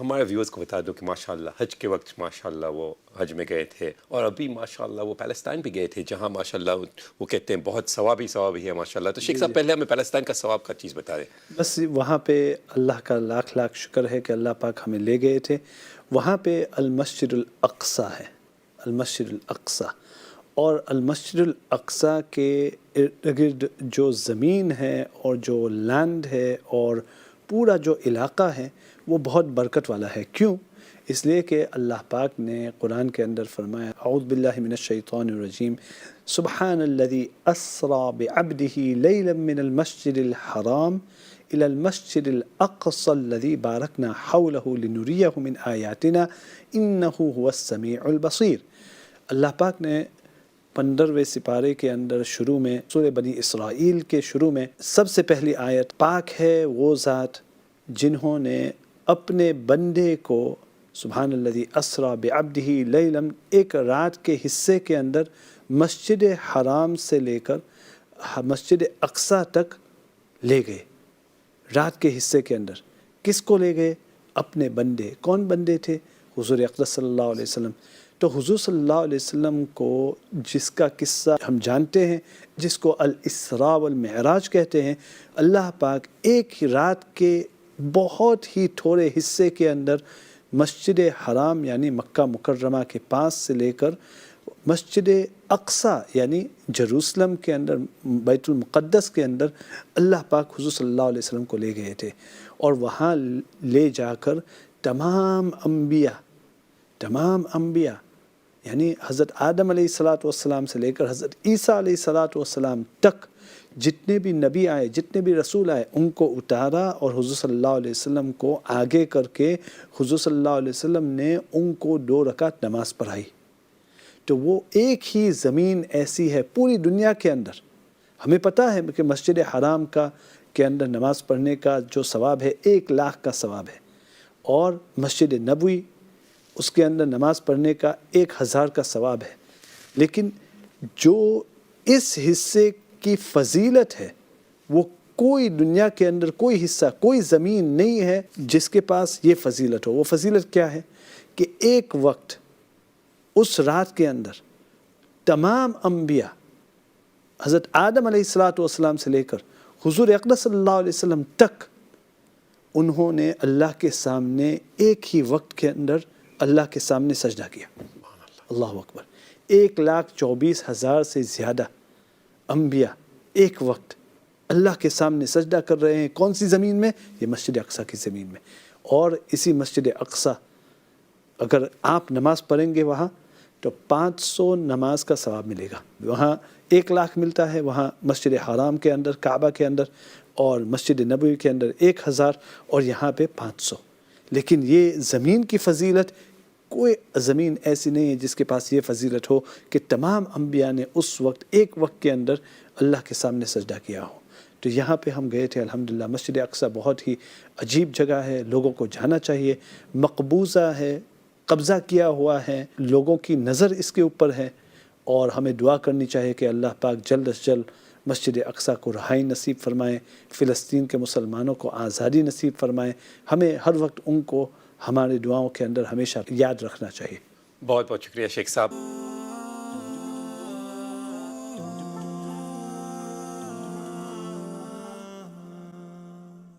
ہمارے ویورز کو بتا دو کہ ماشاءاللہ حج کے وقت ماشاءاللہ وہ حج میں گئے تھے، اور ابھی ماشاءاللہ وہ پیلسٹائن بھی گئے تھے، جہاں ماشاءاللہ وہ کہتے ہیں بہت ثواب ہی ہے ماشاءاللہ. تو شیخ صاحب پہلے ہمیں پیلسٹائن کا ثواب کا چیز بتا دیں. بس وہاں پہ اللہ کا لاکھ لاکھ شکر ہے کہ اللہ پاک ہمیں لے گئے تھے. وہاں پہ المسجد الاقصیٰ ہے، المسجد الاقصیٰ. اور المسجد الاقصیٰ کے ارد گرد جو زمین ہے اور جو لینڈ ہے اور پورا جو علاقہ ہے وہ بہت برکت والا ہے. کیوں؟ اس لیے کہ اللہ پاک نے قرآن کے اندر فرمایا، اعوذ باللہ من الشیطان الرجیم، سبحان الذی اسری بعبدہ لیلا من المسجد الحرام الى المسجد الاقصى الذي باركنا حوله لنريه من آیاتنا انه هو السمیع البصیر. اللہ پاک نے 15ویں سپارے کے اندر شروع میں سورہ بنی اسرائیل کے شروع میں سب سے پہلی آیت، پاک ہے وہ ذات جنہوں نے اپنے بندے کو سبحان الذی اسری بعبدہ لیلا، ایک رات کے حصے کے اندر مسجد حرام سے لے کر مسجد اقصیٰ تک لے گئے. رات کے حصے کے اندر کس کو لے گئے؟ اپنے بندے. کون بندے تھے؟ حضور اقدس صلی اللہ علیہ وسلم. تو حضور صلی اللہ علیہ وسلم کو جس کا قصہ ہم جانتے ہیں، جس کو الاسراء والمعراج کہتے ہیں، اللہ پاک ایک ہی رات کے بہت ہی تھوڑے حصے کے اندر مسجد حرام یعنی مکہ مکرمہ کے پاس سے لے کر مسجد اقصیٰ یعنی جروسلم کے اندر، بیت المقدس کے اندر اللہ پاک حضور صلی اللہ علیہ وسلم کو لے گئے تھے. اور وہاں لے جا کر تمام انبیاء یعنی حضرت آدم علیہ السلام سے لے کر حضرت عیسیٰ علیہ السلام تک جتنے بھی نبی آئے، جتنے بھی رسول آئے، ان کو اتارا اور حضور صلی اللہ علیہ وسلم کو آگے کر کے حضور صلی اللہ علیہ وسلم نے ان کو 2 رکعت نماز پڑھائی. تو وہ ایک ہی زمین ایسی ہے پوری دنیا کے اندر. ہمیں پتہ ہے کہ مسجد حرام کے اندر نماز پڑھنے کا جو ثواب ہے 1 لاکھ کا ثواب ہے، اور مسجد نبوی اس کے اندر نماز پڑھنے کا 1000 کا ثواب ہے. لیکن جو اس حصے کی فضیلت ہے وہ کوئی دنیا کے اندر کوئی حصہ، کوئی زمین نہیں ہے جس کے پاس یہ فضیلت ہو. وہ فضیلت کیا ہے کہ ایک وقت اس رات کے اندر تمام انبیاء حضرت آدم علیہ السلام سے لے کر حضور اقدس صلی اللہ علیہ وسلم تک انہوں نے اللہ کے سامنے ایک ہی وقت کے اندر اللہ کے سامنے سجدہ کیا. اللہ اکبر. 1,24,000 سے زیادہ انبیاء ایک وقت اللہ کے سامنے سجدہ کر رہے ہیں. کون سی زمین میں؟ یہ مسجد اقصیٰ کی زمین میں. اور اسی مسجد اقصیٰ اگر آپ نماز پڑھیں گے وہاں تو 500 نماز کا ثواب ملے گا. وہاں 1 لاکھ ملتا ہے، وہاں مسجد حرام کے اندر، کعبہ کے اندر، اور مسجد نبوی کے اندر 1000، اور یہاں پہ 500. لیکن یہ زمین کی فضیلت، کوئی زمین ایسی نہیں ہے جس کے پاس یہ فضیلت ہو کہ تمام انبیاء نے اس وقت ایک وقت کے اندر اللہ کے سامنے سجدہ کیا ہو. تو یہاں پہ ہم گئے تھے الحمدللہ. مسجد اقصیٰ بہت ہی عجیب جگہ ہے، لوگوں کو جانا چاہیے. مقبوضہ ہے، قبضہ کیا ہوا ہے، لوگوں کی نظر اس کے اوپر ہے، اور ہمیں دعا کرنی چاہیے کہ اللہ پاک جلد از جلد مسجد اقصیٰ کو رہائی نصیب فرمائیں، فلسطین کے مسلمانوں کو آزادی نصیب فرمائیں. ہمیں ہر وقت ان کو ہماری دعاؤں کے اندر ہمیشہ یاد رکھنا چاہیے. بہت بہت شکریہ شیخ صاحب.